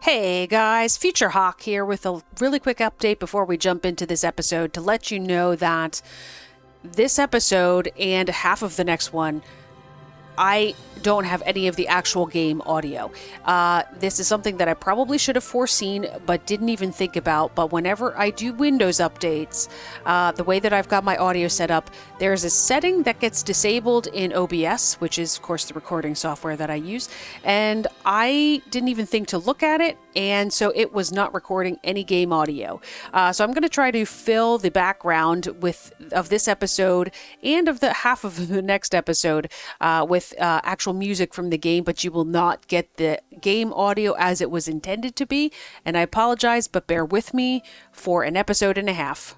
Hey guys, Future Hawk here with a really quick update before we jump into this episode to let you know that this episode and half of the next one, I don't have any of the actual game audio. This is something that I probably should have foreseen, but didn't even think about. But whenever I do Windows updates, the way that I've got my audio set up, there's a setting that gets disabled in OBS, which is, of course, the recording software that I use. And I didn't even think to look at it. And so it was not recording any game audio. So I'm going to try to fill the background of this episode and of the half of the next episode with actual music from the game, but you will not get the game audio as it was intended to be. And I apologize, but bear with me for an episode and a half.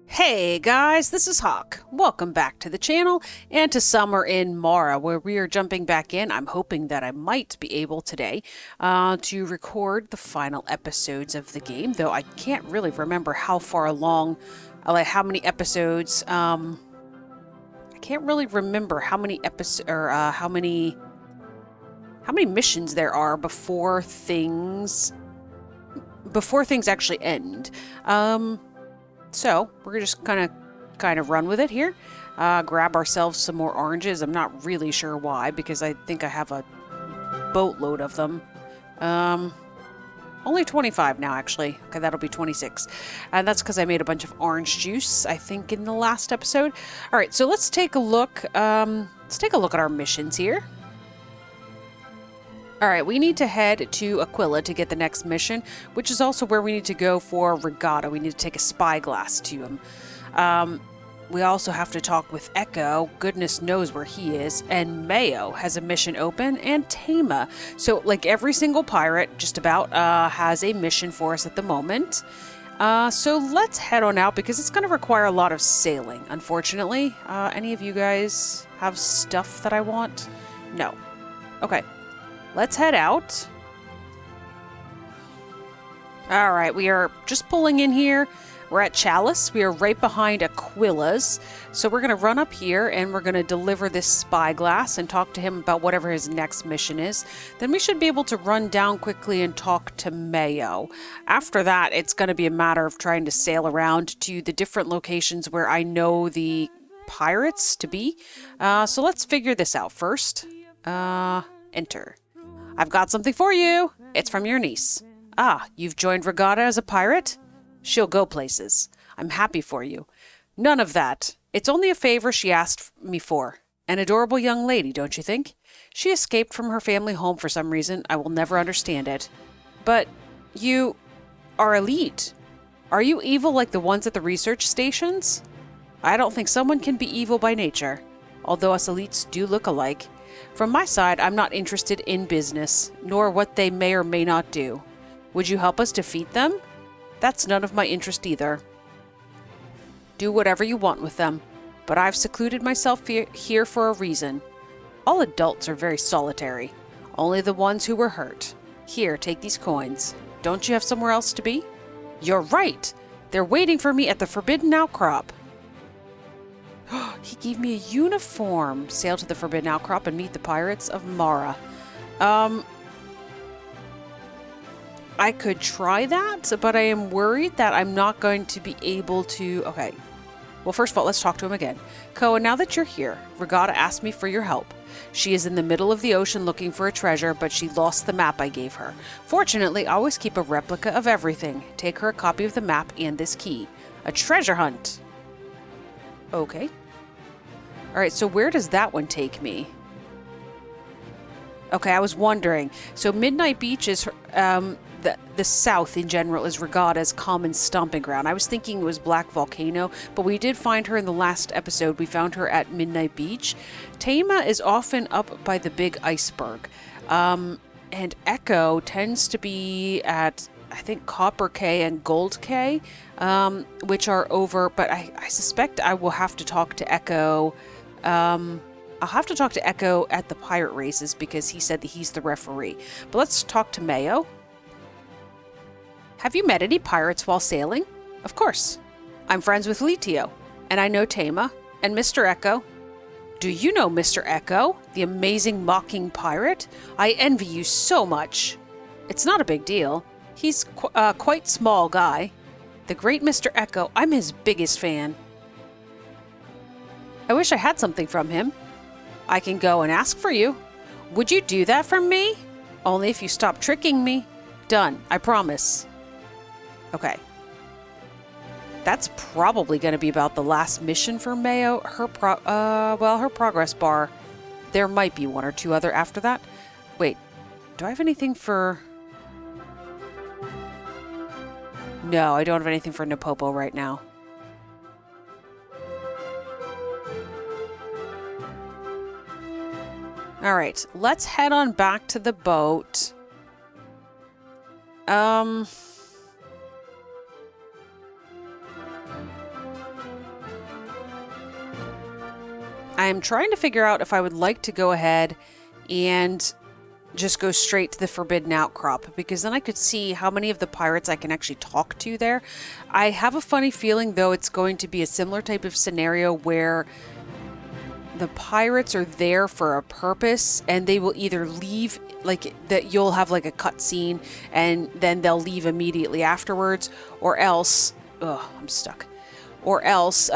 Hey guys, this is Hawk. Welcome back to the channel and to Summer in Mara, where we are jumping back in. I'm hoping that I might be able today to record the final episodes of the game, though I can't really remember how far along, like how many episodes. I can't really remember how many episodes or how many missions there are before things actually end. So we're just kind of run with it here. Grab ourselves some more oranges. I'm not really sure why, because I think I have a boatload of them. Only 25 now, actually. Okay, that'll be 26. And that's because I made a bunch of orange juice, I think, in the last episode. All right, so let's take a look. Let's take a look at our missions here. All right, we need to head to Aquila to get the next mission, which is also where we need to go for Regatta. We need to take a spyglass to him. We also have to talk with Echo. Goodness knows where he is. And Mayo has a mission open, and Tama. So, like every single pirate, just about, has a mission for us at the moment. So let's head on out, because it's going to require a lot of sailing, unfortunately. Any of you guys have stuff that I want? No. Okay. Let's head out. All right, we are just pulling in here. We're at Chalice. We are right behind Aquila's. So we're going to run up here and we're going to deliver this spyglass and talk to him about whatever his next mission is. Then we should be able to run down quickly and talk to Mayo. After that, it's going to be a matter of trying to sail around to the different locations where I know the pirates to be. So let's figure this out first. Enter. I've got something for you. It's from your niece. Ah, you've joined Regatta as a pirate? She'll go places. I'm happy for you. None of that. It's only a favor she asked me for. An adorable young lady, don't you think? She escaped from her family home for some reason. I will never understand it. But you are elite. Are you evil like the ones at the research stations? I don't think someone can be evil by nature, although us elites do look alike. From my side, I'm not interested in business, nor what they may or may not do. Would you help us defeat them? That's none of my interest either. Do whatever you want with them, but I've secluded myself here for a reason. All adults are very solitary, only the ones who were hurt. Here, take these coins. Don't you have somewhere else to be? You're right! They're waiting for me at the Forbidden Outcrop. He gave me a uniform. Sail to the Forbidden Outcrop and meet the pirates of Mara. I could try that, but I am worried that I'm not going to be able to... Okay. Well, first of all, let's talk to him again. Koa, now that you're here, Regatta asked me for your help. She is in the middle of the ocean looking for a treasure, but she lost the map I gave her. Fortunately, I always keep a replica of everything. Take her a copy of the map and this key. A treasure hunt. Okay. Alright, so where does that one take me? Okay, I was wondering. So Midnight Beach is... the south in general is Regatta's common stomping ground. I was thinking it was Black Volcano, but we did find her in the last episode. We found her at Midnight Beach. Tama is often up by the big iceberg. And Echo tends to be at... I think Copper Cay and Gold Cay, which are over, but I suspect I will have to talk to Echo. I'll have to talk to Echo at the pirate races because he said that he's the referee. But let's talk to Mayo. Have you met any pirates while sailing? Of course. I'm friends with Litio, and I know Tama and Mr. Echo. Do you know Mr. Echo, the amazing mocking pirate? I envy you so much. It's not a big deal. He's quite small guy. The great Mr. Echo, I'm his biggest fan. I wish I had something from him. I can go and ask for you. Would you do that for me? Only if you stop tricking me. Done, I promise. Okay. That's probably going to be about the last mission for Mayo. Her progress bar. There might be one or two other after that. Wait, do I have anything for... No, I don't have anything for Napopo right now. All right, let's head on back to the boat. I am trying to figure out if I would like to go ahead and just go straight to the Forbidden Outcrop, because then I could see how many of the pirates I can actually talk to there. I have a funny feeling, though, it's going to be a similar type of scenario where the pirates are there for a purpose, and they will either leave, like, that you'll have like a cutscene, and then they'll leave immediately afterwards, or else, I'm stuck, or else,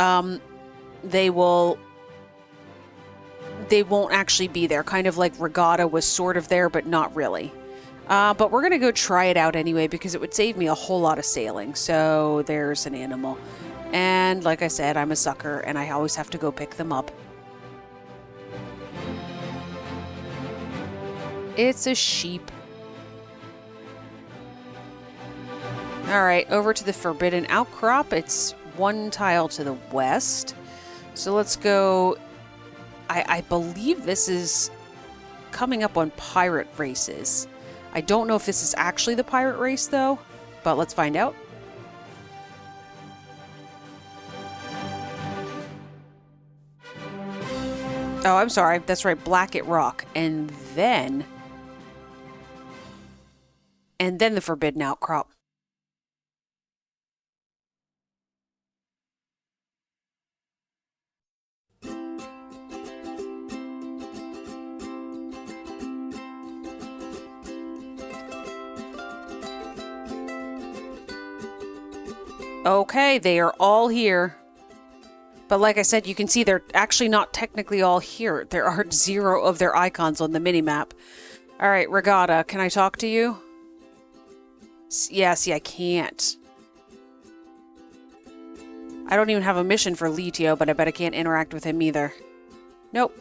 they won't actually be there, kind of like Regatta was sort of there, but not really. But we're going to go try it out anyway, because it would save me a whole lot of sailing. So there's an animal. And like I said, I'm a sucker, and I always have to go pick them up. It's a sheep. Alright, over to the Forbidden Outcrop. It's one tile to the west. So let's go... I believe this is coming up on pirate races. I don't know if this is actually the pirate race, though, but let's find out. Oh, I'm sorry. That's right, Blackett Rock. And then the Forbidden Outcrop. Okay, they are all here. But like I said, you can see they're actually not technically all here. There are 0 of their icons on the minimap. Alright, Regatta, can I talk to you? Yeah, see, I can't. I don't even have a mission for Litio, but I bet I can't interact with him either. Nope.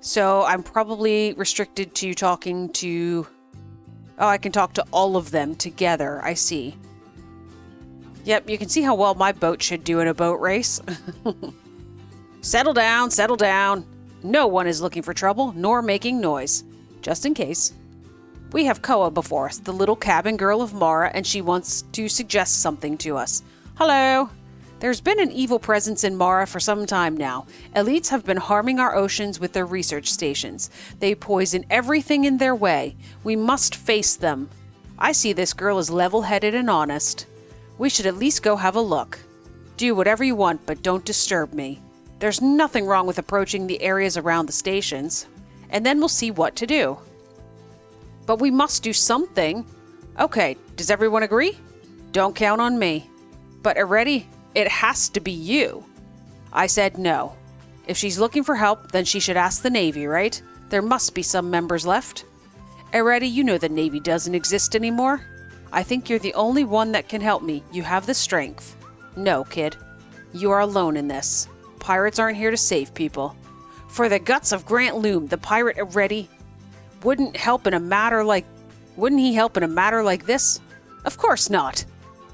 So I'm probably restricted to talking to... Oh, I can talk to all of them together. I see. Yep, you can see how well my boat should do in a boat race. Settle down, settle down. No one is looking for trouble, nor making noise. Just in case. We have Koa before us, the little cabin girl of Mara, and she wants to suggest something to us. Hello. There's been an evil presence in Mara for some time now. Elites have been harming our oceans with their research stations. They poison everything in their way. We must face them. I see this girl as level-headed and honest. We should at least go have a look. Do whatever you want, but don't disturb me. There's nothing wrong with approaching the areas around the stations, and then we'll see what to do. But we must do something. Okay, does everyone agree? Don't count on me. But Areti, it has to be you. I said no. If she's looking for help, then she should ask the Navy, right? There must be some members left. Areti, you know the Navy doesn't exist anymore. I think you're the only one that can help me. You have the strength. No, kid. You are alone in this. Pirates aren't here to save people. For the guts of Grant Loom, the pirate Areti wouldn't he help in a matter like this? Of course not.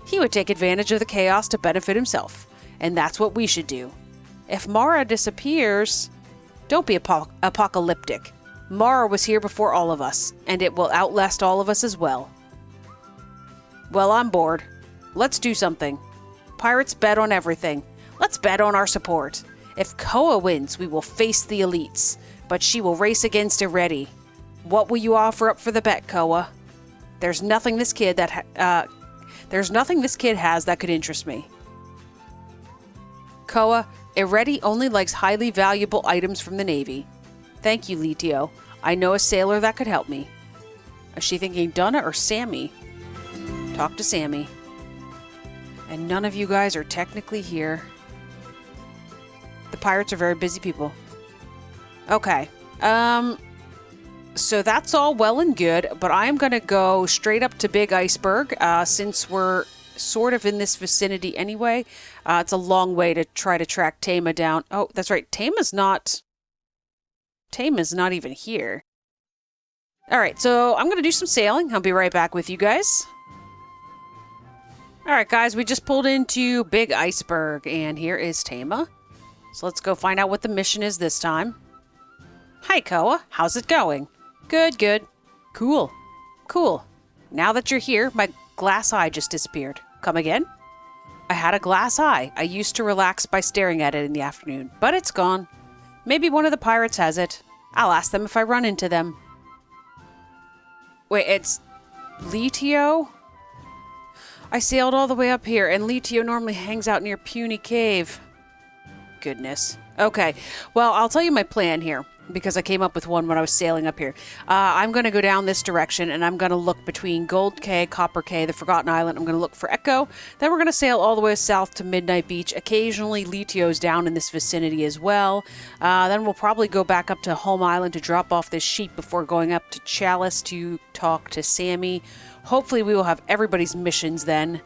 He would take advantage of the chaos to benefit himself. And that's what we should do. If Mara disappears, don't be apocalyptic. Mara was here before all of us, and it will outlast all of us as well. Well, I'm bored. Let's do something. Pirates bet on everything. Let's bet on our support. If Koa wins, we will face the elites, but she will race against Areti. What will you offer up for the bet, Koa? There's nothing this kid has that could interest me. Koa, Areti only likes highly valuable items from the Navy. Thank you, Litio. I know a sailor that could help me. Is she thinking Donna or Sammy? Talk to Sammy. And none of you guys are technically here. The pirates are very busy people. Okay. So that's all well and good, but I'm going to go straight up to Big Iceberg, since we're sort of in this vicinity anyway. It's a long way to try to track Tama down. Oh, that's right. Tama's not even here. All right, so I'm going to do some sailing. I'll be right back with you guys. All right, guys, we just pulled into Big Iceberg, and here is Tama. So let's go find out what the mission is this time. Hi, Koa. How's it going? Good, good. Cool. Cool. Now that you're here, my glass eye just disappeared. Come again? I had a glass eye. I used to relax by staring at it in the afternoon, but it's gone. Maybe one of the pirates has it. I'll ask them if I run into them. Wait, it's Litio? I sailed all the way up here, and Litio normally hangs out near Puny Cave. Goodness. Okay, well, I'll tell you my plan here, because I came up with one when I was sailing up here. I'm going to go down this direction, and I'm going to look between Gold Cay, Copper Cay, the Forgotten Island. I'm going to look for Echo. Then we're going to sail all the way south to Midnight Beach. Occasionally, Litio's down in this vicinity as well. Then we'll probably go back up to Home Island to drop off this sheep before going up to Chalice to talk to Sammy. Hopefully, we will have everybody's missions then.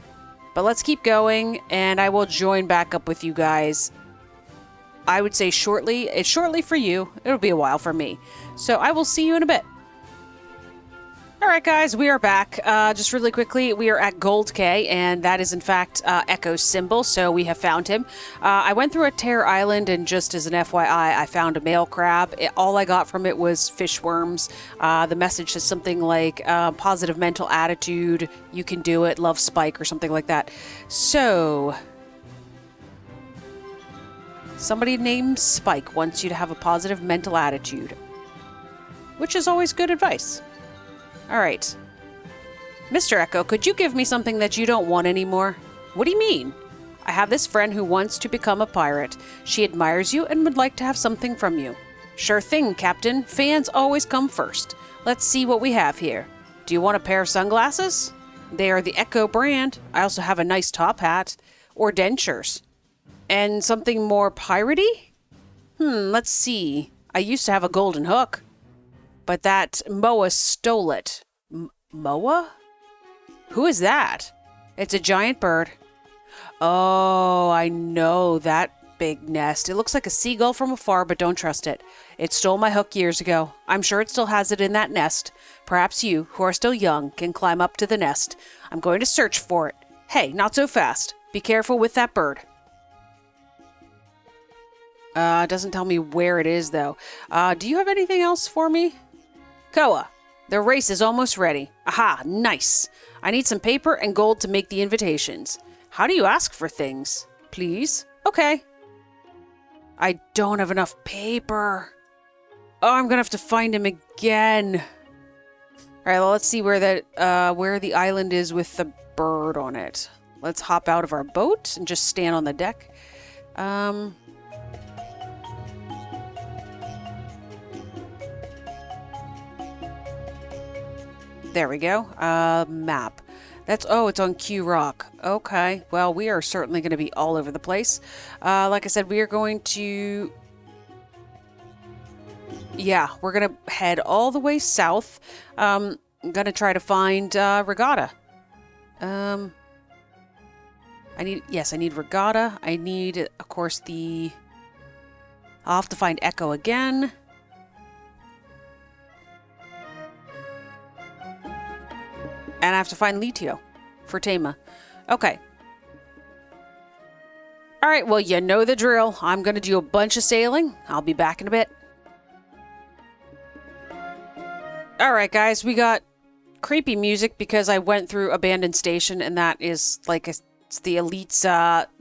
But let's keep going, and I will join back up with you guys. I would say shortly. It's shortly for you. It'll be a while for me. So I will see you in a bit. All right, guys, we are back. Just really quickly, we are at Gold Cay, and that is, in fact, Echo's symbol, so we have found him. I went through a Terror Island, and just as an FYI, I found a male crab. All I got from it was fish worms. The message says something like, positive mental attitude, you can do it, love Spike, or something like that. So somebody named Spike wants you to have a positive mental attitude, which is always good advice. All right. Mr. Echo, could you give me something that you don't want anymore? What do you mean? I have this friend who wants to become a pirate. She admires you and would like to have something from you. Sure thing, Captain. Fans always come first. Let's see what we have here. Do you want a pair of sunglasses? They are the Echo brand. I also have a nice top hat. Or dentures. And something more piratey? Let's see. I used to have a golden hook. But that Moa stole it. Moa? Who is that? It's a giant bird. Oh, I know that big nest. It looks like a seagull from afar, but don't trust it. It stole my hook years ago. I'm sure it still has it in that nest. Perhaps you, who are still young, can climb up to the nest. I'm going to search for it. Hey, not so fast. Be careful with that bird. It doesn't tell me where it is, though. Do you have anything else for me? Koa, the race is almost ready. Aha, nice. I need some paper and gold to make the invitations. How do you ask for things? Please? Okay. I don't have enough paper. Oh, I'm gonna have to find him again. All right, well, let's see where the island is with the bird on it. Let's hop out of our boat and just stand on the deck. There we go. Map. It's on Q Rock. Okay. Well, we are certainly going to be all over the place. Like I said, we are going to... Yeah, we're going to head all the way south. I'm going to try to find Regatta. I need Regatta. I need, of course, I'll have to find Echo again. And I have to find Litio for Tama. Okay. All right, well, you know the drill. I'm going to do a bunch of sailing. I'll be back in a bit. All right, guys, we got creepy music because I went through Abandoned Station, and that is like it's the elite's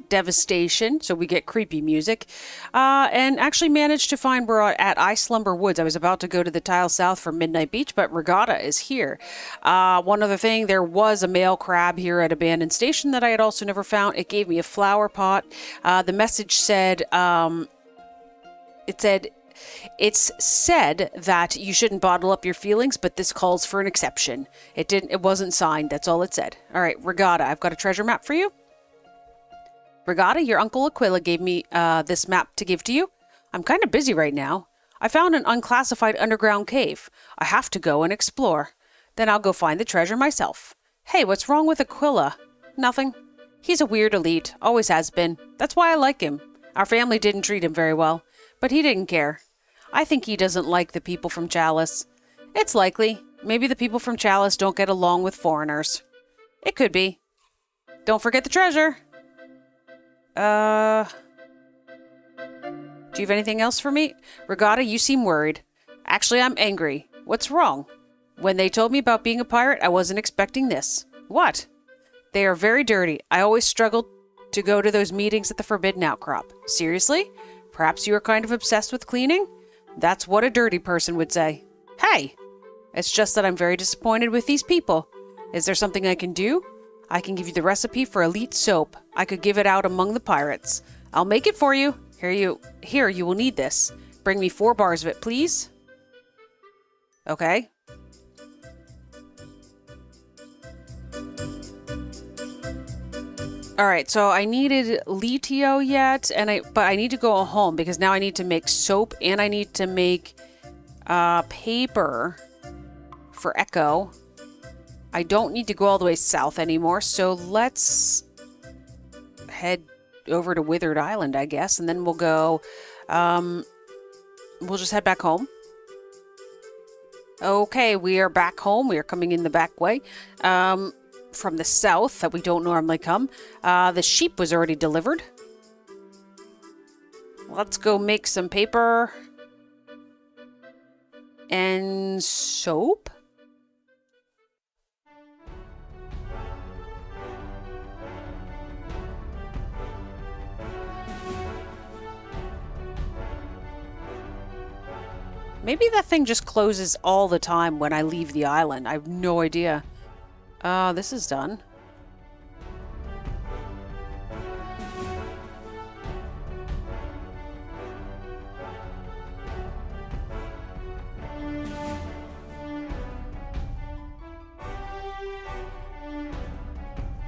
devastation, so we get creepy music. And actually managed to find we're at I Slumber Woods. I was about to go to the Tile South for Midnight Beach, but Regatta is here. One other thing, there was a male crab here at Abandoned Station that I had also never found. It gave me a flower pot. The message said, it's said that you shouldn't bottle up your feelings, but this calls for an exception. It wasn't signed. That's all it said. All right, Regatta, I've got a treasure map for you. Regatta, your uncle Aquila gave me this map to give to you. I'm kind of busy right now. I found an unclassified underground cave. I have to go and explore. Then I'll go find the treasure myself. Hey, what's wrong with Aquila? Nothing. He's a weird elite. Always has been. That's why I like him. Our family didn't treat him very well, but he didn't care. I think he doesn't like the people from Chalice. It's likely. Maybe the people from Chalice don't get along with foreigners. It could be. Don't forget the treasure. Do you have anything else for me? Regatta, you seem worried. Actually, I'm angry. What's wrong? When they told me about being a pirate, I wasn't expecting this. What? They are very dirty. I always struggled to go to those meetings at the Forbidden Outcrop. Seriously? Perhaps you are kind of obsessed with cleaning? That's what a dirty person would say. Hey! It's just that I'm very disappointed with these people. Is there something I can do? I can give you the recipe for elite soap. I could give it out among the pirates. I'll make it for you. Here, you will need this. Bring me 4 bars of it, please. Okay. Alright, so I needed litio yet, but I need to go home because now I need to make soap and I need to make paper for Echo. I don't need to go all the way south anymore, so let's head over to Withered Island, I guess, and then we'll go, we'll just head back home. Okay, we are back home. We are coming in the back way, from the south that we don't normally come. The sheep was already delivered. Let's go make some paper and soap. Maybe that thing just closes all the time when I leave the island. I have no idea. This is done.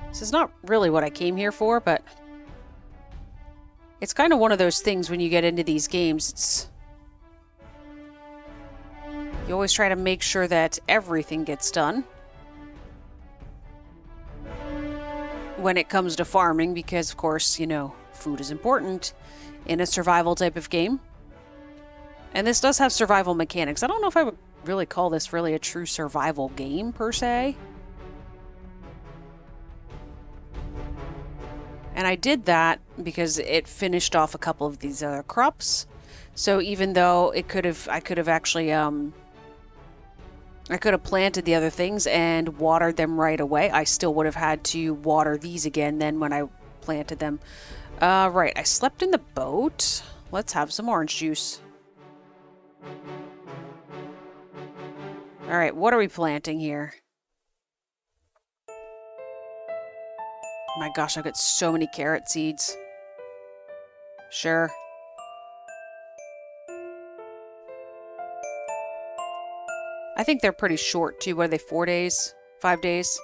This is not really what I came here for, but it's kind of one of those things when you get into these games. You always try to make sure that everything gets done when it comes to farming, because, of course, you know, food is important in a survival type of game. And this does have survival mechanics. I don't know if I would really call this really a true survival game, per se. And I did that because it finished off a couple of these other crops. So even though I could have actually, I could have planted the other things and watered them right away. I still would have had to water these again then when I planted them. Right, I slept in the boat. Let's have some orange juice. Alright, what are we planting here? My gosh, I've got so many carrot seeds. Sure. I think they're pretty short, too. What are they, 4 days? 5 days?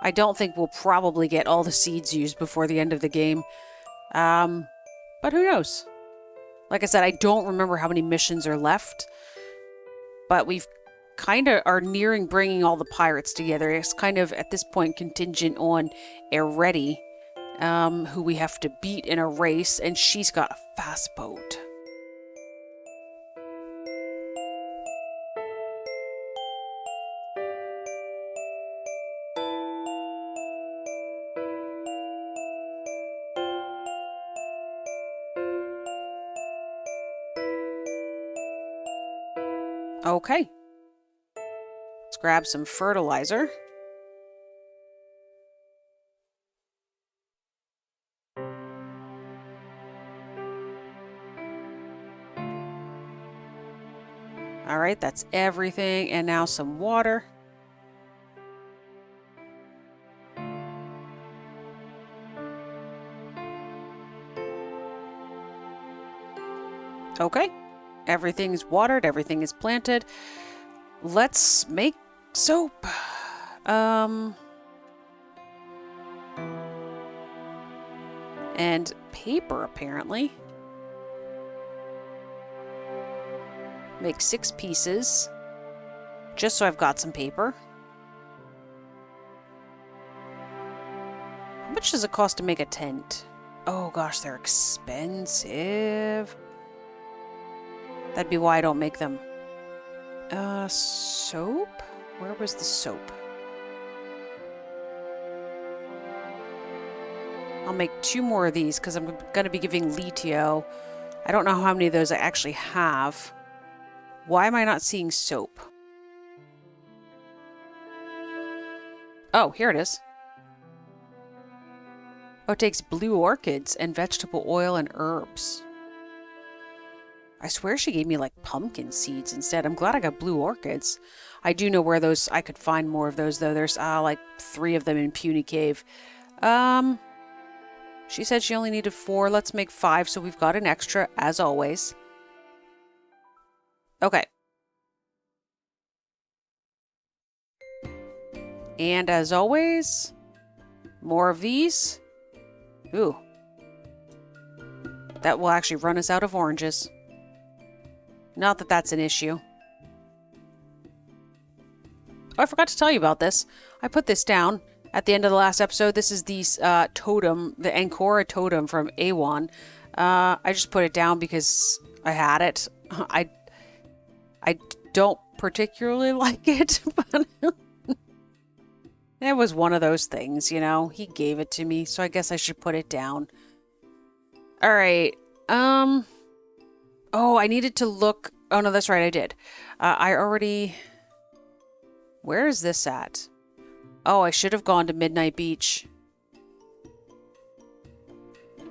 I don't think we'll probably get all the seeds used before the end of the game. But who knows? Like I said, I don't remember how many missions are left. But we've kind of are nearing bringing all the pirates together. It's kind of, at this point, contingent on Eretti, who we have to beat in a race. And she's got a fast boat. Okay. Let's grab some fertilizer. All right, that's everything. And now some water. Okay. Everything's watered. Everything is planted. Let's make soap. And paper, apparently. Make 6 pieces. Just so I've got some paper. How much does it cost to make a tent? Oh gosh, they're expensive. That'd be why I don't make them. Soap? Where was the soap? I'll make 2 more of these because I'm going to be giving Litio. I don't know how many of those I actually have. Why am I not seeing soap? Oh, here it is. Oh, it takes blue orchids and vegetable oil and herbs. I swear she gave me like pumpkin seeds instead. I'm glad I got blue orchids. I do know where those, I could find more of those though. There's like 3 of them in Puny Cave. She said she only needed 4. Let's make 5 so we've got an extra as always. Okay. And as always, more of these. Ooh. That will actually run us out of oranges. Not that that's an issue. Oh, I forgot to tell you about this. I put this down at the end of the last episode. This is the totem, the Ancora totem from Awan. I just put it down because I had it. I don't particularly like it, but it was one of those things, you know. He gave it to me, so I guess I should put it down. All right. Oh, I needed to look. Oh, no, that's right. I did. I already... Where is this at? Oh, I should have gone to Midnight Beach.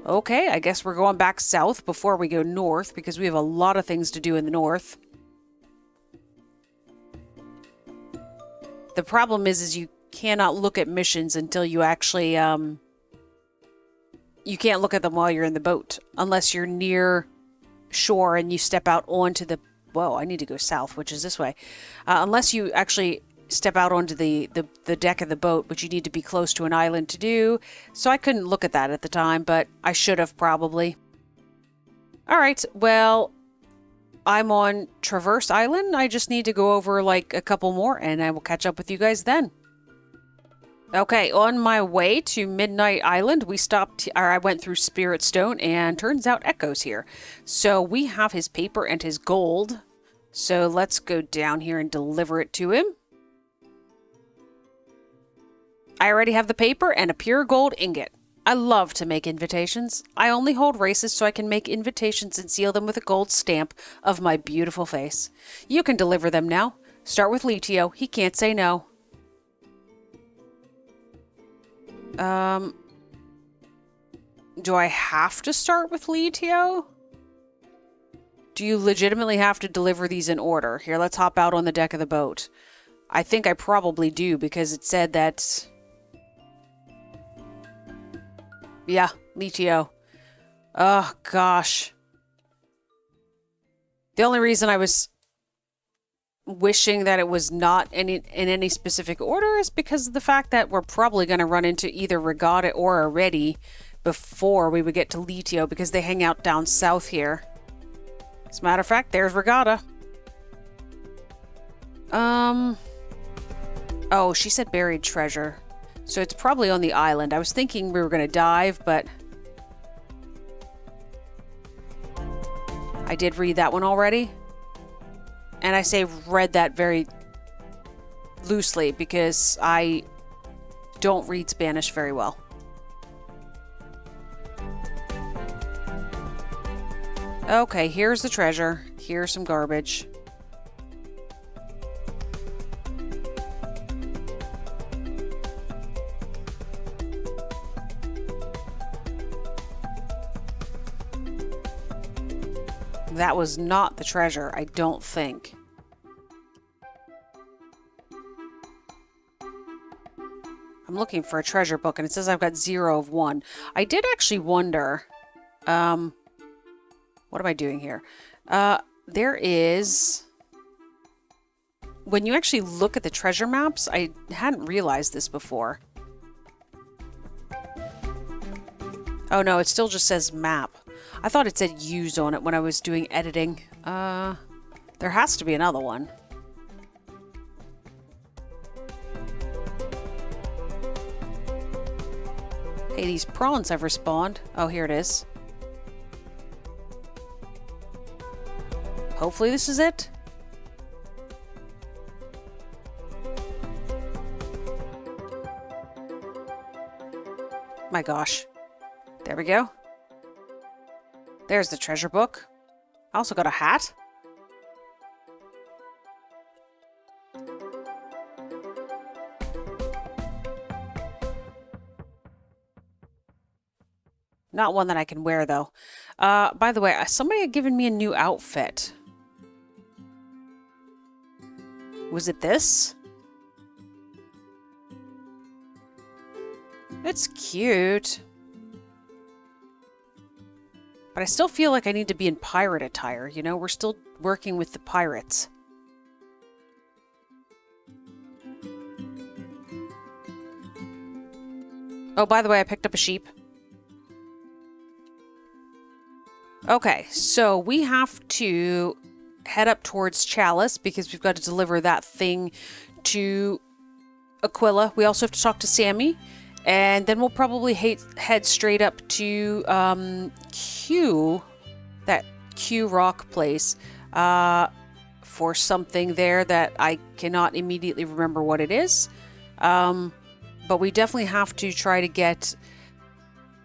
Okay, I guess we're going back south before we go north because we have a lot of things to do in the north. The problem is you cannot look at missions until you actually, you can't look at them while you're in the boat unless you're near shore and you step out onto the, whoa, I need to go south, which is this way. Unless you actually step out onto the deck of the boat, which you need to be close to an island to do. So I couldn't look at that at the time, but I should have probably. All right, well, I'm on Traverse Island. I just need to go over like a couple more and I will catch up with you guys then. Okay, on my way to Midnight Island, we stopped, or I went through Spirit Stone, and turns out Echo's here. So we have his paper and his gold. So let's go down here and deliver it to him. I already have the paper and a pure gold ingot. I love to make invitations. I only hold races so I can make invitations and seal them with a gold stamp of my beautiful face. You can deliver them now. Start with Litio. He can't say no. Do I have to start with Litio? Do you legitimately have to deliver these in order? Here, let's hop out on the deck of the boat. I think I probably do because it said that... Yeah, Litio. Oh, gosh. The only reason I was wishing that it was not in any specific order is because of the fact that we're probably going to run into either Regatta or Already before we would get to Litio because they hang out down south here. As a matter of fact, there's Regatta. Oh, she said buried treasure. So it's probably on the island. I was thinking we were going to dive, but I did read that one already. And I say read that very loosely because I don't read Spanish very well. Okay, here's the treasure. Here's some garbage. That was not the treasure, I don't think. I'm looking for a treasure book, and it says I've got 0 of 1. I did actually wonder... what am I doing here? There is... When you actually look at the treasure maps, I hadn't realized this before. Oh no, it still just says map. I thought it said use on it when I was doing editing. There has to be another one. Hey, these prawns have respawned. Oh, here it is. Hopefully this is it. My gosh. There we go. There's the treasure book. I also got a hat. Not one that I can wear, though. By the way, somebody had given me a new outfit. Was it this? It's cute. But I still feel like I need to be in pirate attire, you know? We're still working with the pirates. Oh, by the way, I picked up a sheep. Okay, so we have to head up towards Chalice because we've got to deliver that thing to Aquila. We also have to talk to Sammy. And then we'll probably head straight up to Q, that Q Rock place, for something there that I cannot immediately remember what it is. But we definitely have to try to get...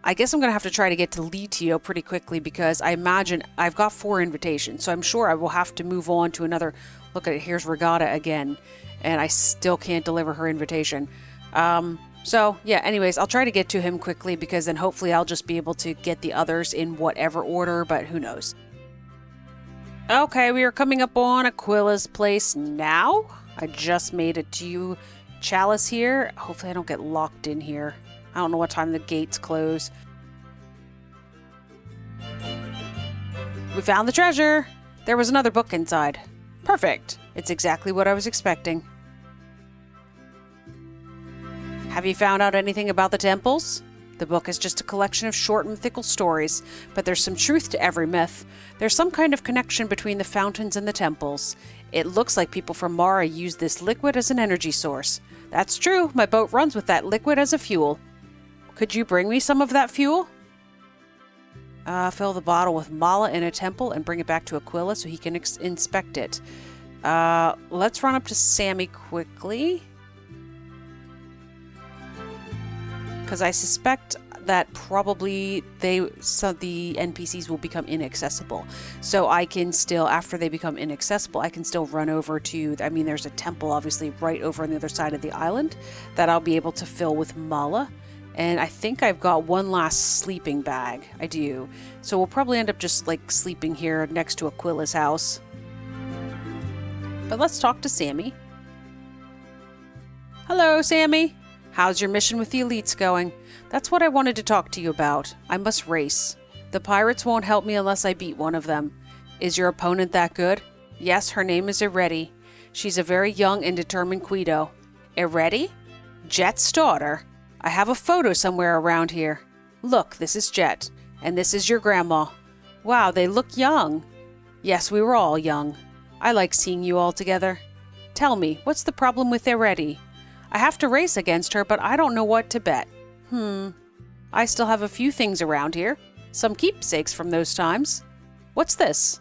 I guess I'm going to have to try to get to Litio pretty quickly because I imagine I've got 4 invitations. So I'm sure I will have to move on to another... Look at it, here's Regatta again. And I still can't deliver her invitation. So, yeah, anyways, I'll try to get to him quickly because then hopefully I'll just be able to get the others in whatever order, but who knows. Okay, we are coming up on Aquila's place now. I just made it to Chalice here. Hopefully I don't get locked in here. I don't know what time the gates close. We found the treasure. There was another book inside. Perfect. It's exactly what I was expecting. Have you found out anything about the temples? The book is just a collection of short mythical stories, but there's some truth to every myth. There's some kind of connection between the fountains and the temples. It looks like people from Mara use this liquid as an energy source. That's true, my boat runs with that liquid as a fuel. Could you bring me some of that fuel? Fill the bottle with mala in a temple and bring it back to Aquila so he can inspect it. Let's run up to Sammy quickly. Because I suspect that probably the NPCs will become inaccessible. So I can still, after they become inaccessible, I can still run over to, I mean, there's a temple obviously right over on the other side of the island that I'll be able to fill with mala. And I think I've got one last sleeping bag. I do. So we'll probably end up just like sleeping here next to Aquila's house. But let's talk to Sammy. Hello, Sammy. How's your mission with the elites going? That's what I wanted to talk to you about. I must race. The pirates won't help me unless I beat one of them. Is your opponent that good? Yes, her name is Ireti. She's a very young and determined Guido. Ireti? Jet's daughter? I have a photo somewhere around here. Look, this is Jet. And this is your grandma. Wow, they look young. Yes, we were all young. I like seeing you all together. Tell me, what's the problem with Ireti? I have to race against her, but I don't know what to bet. I still have a few things around here. Some keepsakes from those times. What's this?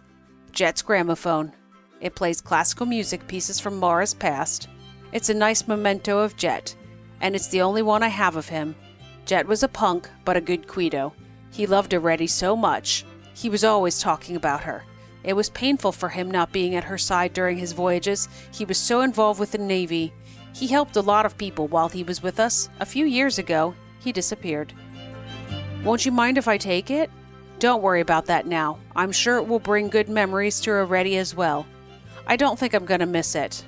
Jet's gramophone. It plays classical music pieces from Mara's past. It's a nice memento of Jet, and it's the only one I have of him. Jet was a punk, but a good Guido. He loved Ireti so much. He was always talking about her. It was painful for him not being at her side during his voyages. He was so involved with the Navy. He helped a lot of people while he was with us. A few years ago, he disappeared. Won't you mind if I take it? Don't worry about that now. I'm sure it will bring good memories to Ireti as well. I don't think I'm going to miss it.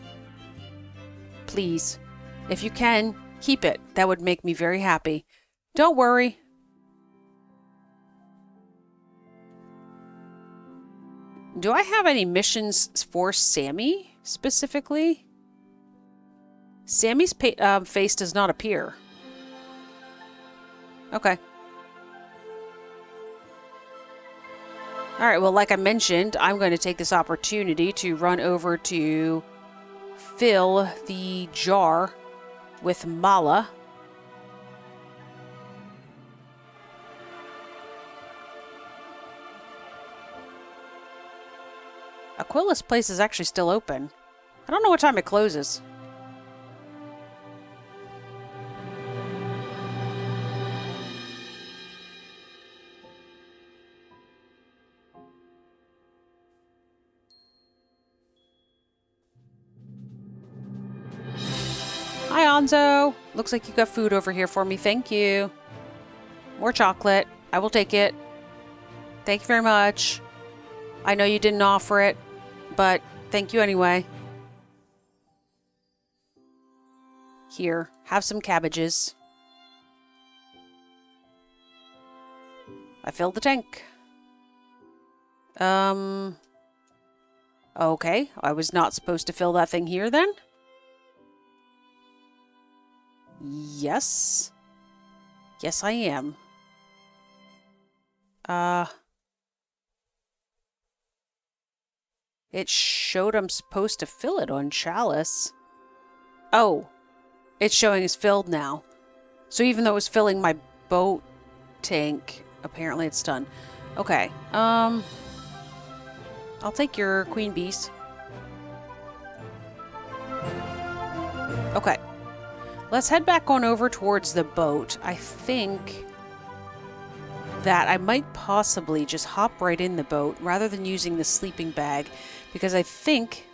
Please, if you can, keep it. That would make me very happy. Don't worry. Do I have any missions for Sammy, specifically? Sammy's face does not appear. Okay. Alright, well, like I mentioned, I'm going to take this opportunity to run over to fill the jar with mala. Aquila's place is actually still open. I don't know what time it closes. Hi, Anzo. Looks like you got food over here for me. Thank you. More chocolate. I will take it. Thank you very much. I know you didn't offer it, but thank you anyway. Here, have some cabbages. I filled the tank. Okay, I was not supposed to fill that thing here then? Yes. Yes, I am. It showed I'm supposed to fill it on Chalice. Oh, it's showing it's filled now. So even though it was filling my boat tank, apparently it's done. Okay, I'll take your queen bees. Okay. Let's head back on over towards the boat. I think that I might possibly just hop right in the boat rather than using the sleeping bag, because I think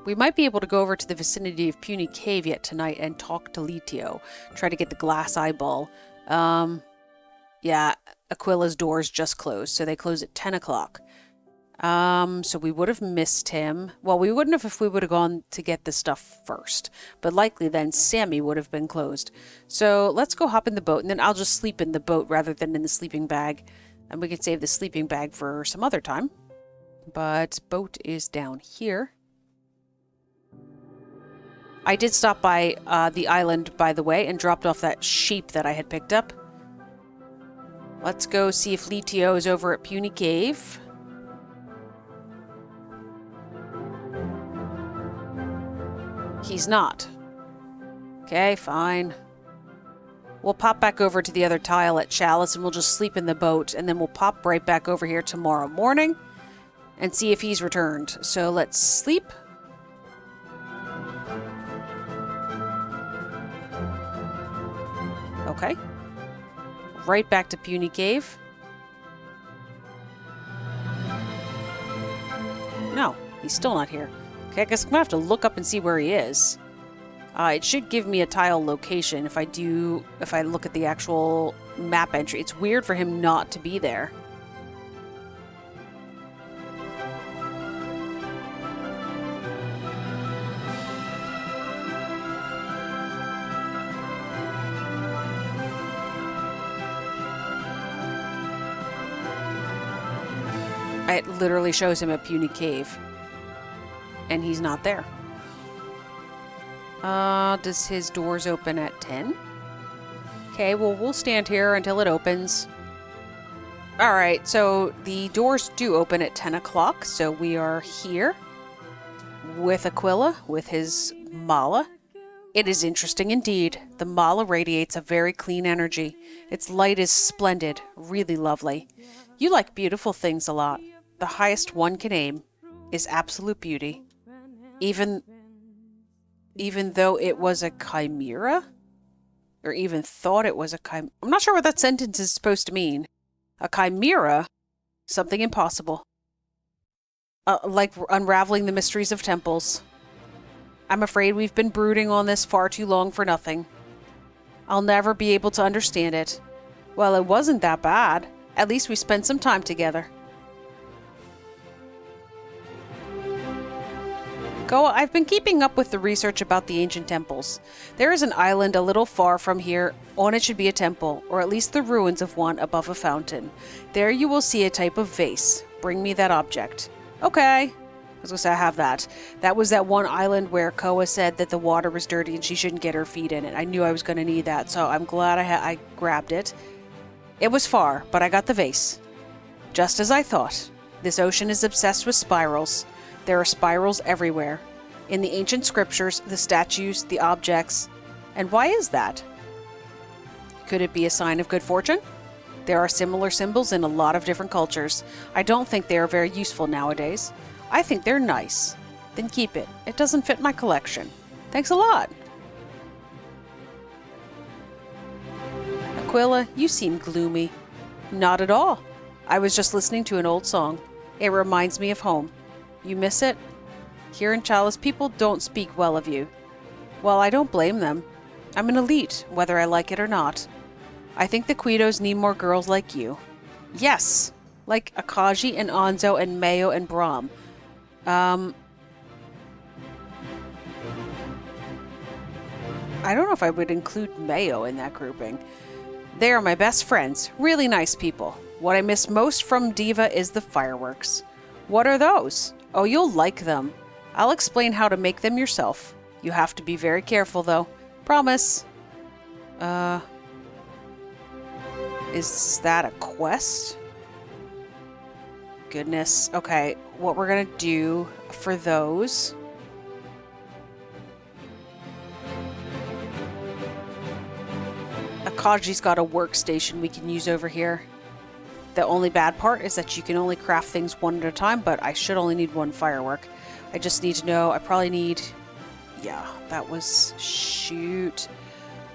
we might be able to go over to the vicinity of Puny Cave yet tonight and talk to Litio. Try to get the glass eyeball. Yeah, Aquila's doors just closed, so they close at 10 o'clock. So we would have missed him. Well, we wouldn't have if we would have gone to get the stuff first. But likely then Sammy would have been closed. So let's go hop in the boat, and then I'll just sleep in the boat rather than in the sleeping bag. And we can save the sleeping bag for some other time. But boat is down here. I did stop by the island, by the way, and dropped off that sheep that I had picked up. Let's go see if Litio is over at Puny Cave. He's not. Okay, fine. We'll pop back over to the other tile at Chalice and we'll just sleep in the boat, and then we'll pop right back over here tomorrow morning and see if he's returned. So let's sleep. Okay. Right back to Puny Cave. No, he's still not here. Okay, I guess I'm gonna have to look up and see where he is. It should give me a tile location if I look at the actual map entry. It's weird for him not to be there. It literally shows him at Puny Cave. And he's not there. Does his doors open at 10? Okay, well, we'll stand here until it opens. Alright, so the doors do open at 10 o'clock, so we are here with Aquila, with his mala. It is interesting indeed. The mala radiates a very clean energy. Its light is splendid, really lovely. You like beautiful things a lot. The highest one can aim is absolute beauty. Even though it was a chimera? Or even thought it was a chimera. I'm not sure what that sentence is supposed to mean. A chimera? Something impossible. Like unraveling the mysteries of temples. I'm afraid we've been brooding on this far too long for nothing. I'll never be able to understand it. Well, it wasn't that bad. At least we spent some time together. I've been keeping up with the research about the ancient temples. There is an island a little far from here. On it should be a temple, or at least the ruins of one above a fountain. There you will see a type of vase, Bring me that object. Okay. I was going to say I have that. That was that one island where Koa said that the water was dirty and she shouldn't get her feet in it. I knew I was going to need that, so I'm glad I grabbed it. It was far, but I got the vase. Just as I thought. This ocean is obsessed with spirals. There are spirals everywhere. In the ancient scriptures, the statues, the objects. And why is that? Could it be a sign of good fortune? There are similar symbols in a lot of different cultures. I don't think they are very useful nowadays. I think they're nice. Then keep it. It doesn't fit my collection. Thanks a lot. Aquila, you seem gloomy. Not at all. I was just listening to an old song. It reminds me of home. You miss it? Here in Chalice, people don't speak well of you. Well, I don't blame them. I'm an elite, whether I like it or not. I think the Quitos need more girls like you. Yes, like Akaji and Anzo and Mayo and Brahm. I don't know if I would include Mayo in that grouping. They are my best friends, really nice people. What I miss most from Diva is the fireworks. What are those? Oh, you'll like them. I'll explain how to make them yourself. You have to be very careful, though. Promise. Is that a quest? Goodness. Okay, what we're gonna do for those... Akaji's got a workstation we can use over here. The only bad part is that you can only craft things one at a time, but I should only need one firework. I just need to know, I probably need... Yeah, that was... Shoot.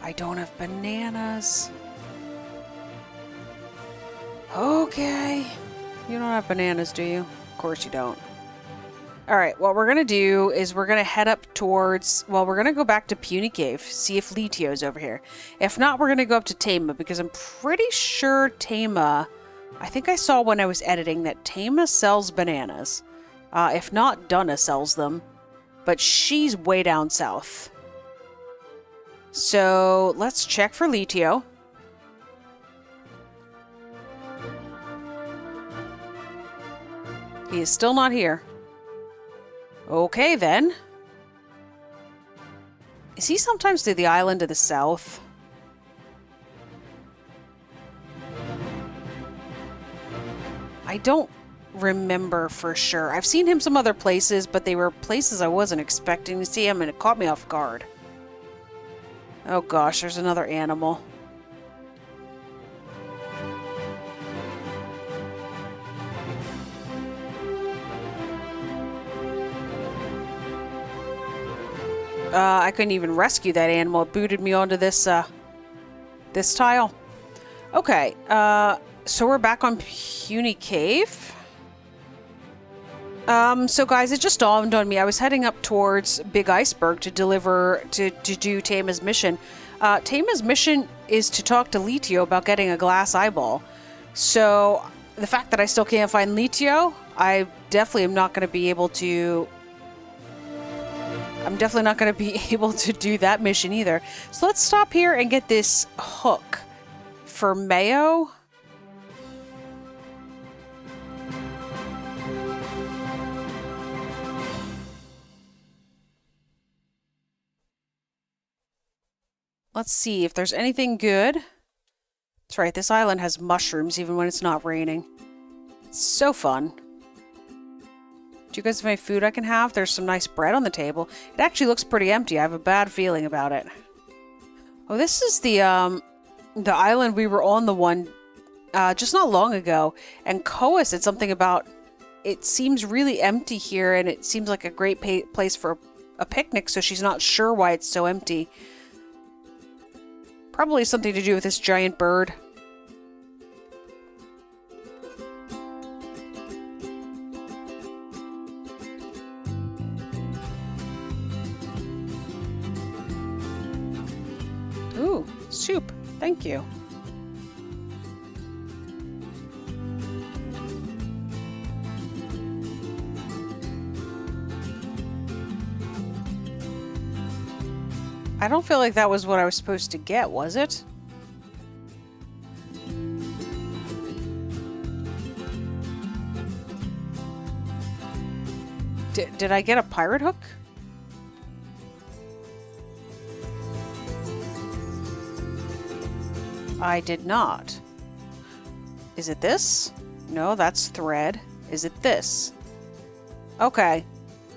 I don't have bananas. Okay. You don't have bananas, do you? Of course you don't. Alright, what we're going to do is we're going to head up towards... Well, we're going to go back to Puny Cave, see if Litio's over here. If not, we're going to go up to Tama, because I'm pretty sure Tama... I think I saw when I was editing that Tama sells bananas. If not, Dunna sells them. But she's way down south. So, let's check for Litio. He is still not here. Okay, then. Is he sometimes to the island to the south? I don't remember for sure. I've seen him some other places, but they were places I wasn't expecting to see him, and it caught me off guard. Oh gosh, there's another animal. I couldn't even rescue that animal. It booted me onto this, this tile. Okay, so we're back on Puny Cave. So guys, it just dawned on me. I was heading up towards Big Iceberg to do Tama's mission. Tama's mission is to talk to Litio about getting a glass eyeball. So the fact that I still can't find Litio, I definitely am not going to be able to... I'm definitely not going to be able to do that mission either. So let's stop here and get this hook for Mayo. Let's see if there's anything good. That's right, this island has mushrooms even when it's not raining. It's so fun. Do you guys have any food I can have? There's some nice bread on the table. It actually looks pretty empty. I have a bad feeling about it. Oh, this is the island we were on the one just not long ago. And Koa said something about it seems really empty here and it seems like a great place for a picnic, so she's not sure why it's so empty. Probably something to do with this giant bird. Ooh, soup. Thank you. I don't feel like that was what I was supposed to get, was it? did I get a pirate hook? I did not. Is it this? No, that's thread. Is it this? Okay.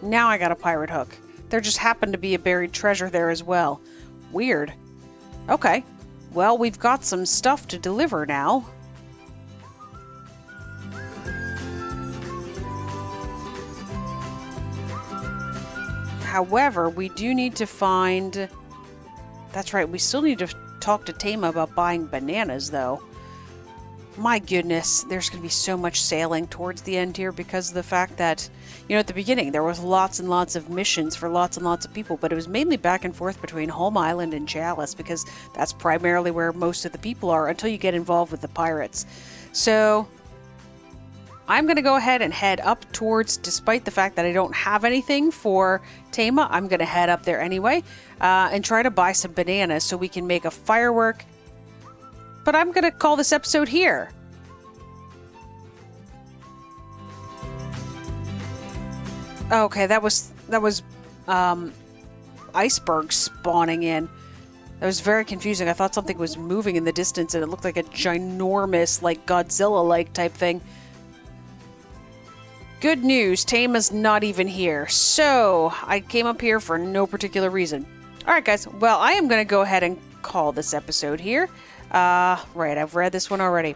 Now I got a pirate hook. There just happened to be a buried treasure there as well. Weird. Okay. Well, we've got some stuff to deliver now. However, we do need to find... That's right, we still need to talk to Tama about buying bananas, though. My goodness, there's going to be so much sailing towards the end here because of the fact that, you know, at the beginning there was lots and lots of missions for lots and lots of people, but it was mainly back and forth between Home Island and Chalice because that's primarily where most of the people are until you get involved with the pirates. So I'm going to go ahead and head up towards, despite the fact that I don't have anything for Tama, I'm going to head up there anyway and try to buy some bananas so we can make a firework. But I'm going to call this episode here. Okay, that was Iceberg spawning in. That was very confusing. I thought something was moving in the distance and it looked like a ginormous, like Godzilla-like type thing. Good news, Tama's not even here. So, I came up here for no particular reason. Alright guys, well I am going to go ahead and call this episode here. Right, I've read this one already.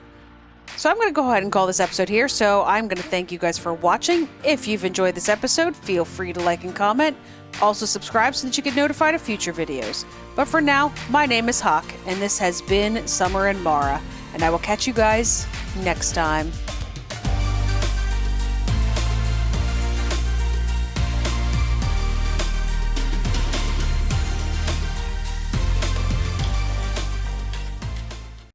So I'm going to go ahead and call this episode here. So I'm going to thank you guys for watching. If you've enjoyed this episode, feel free to like and comment. Also subscribe so that you get notified of future videos. But for now, my name is Hawk, and this has been Summer and Mara, and I will catch you guys next time.